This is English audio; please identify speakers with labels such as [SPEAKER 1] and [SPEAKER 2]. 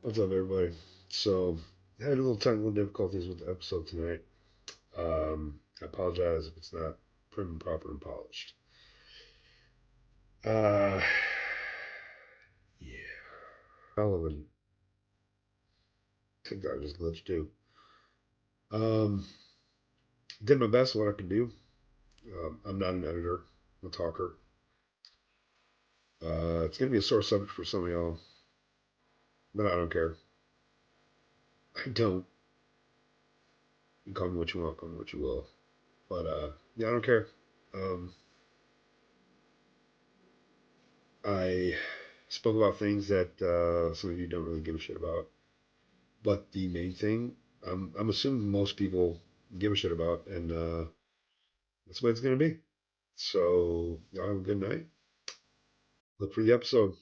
[SPEAKER 1] What's up, everybody? So, I had a little technical difficulties with the episode tonight. I apologize if it's not prim and proper and polished. Uh, yeah, hell of a TikTok just glitched too. Um, did my best what I could do. I'm not an editor, I'm a talker. It's gonna be a sore subject for some of y'all, but I don't care. I don't. You can call me what you want, call me what you will. But yeah, I don't care. Um, I spoke about things that some of you don't really give a shit about. But the main thing, I'm assuming most people give a shit about, and that's what it's going to be. So, y'all have a good night. Look for the episode.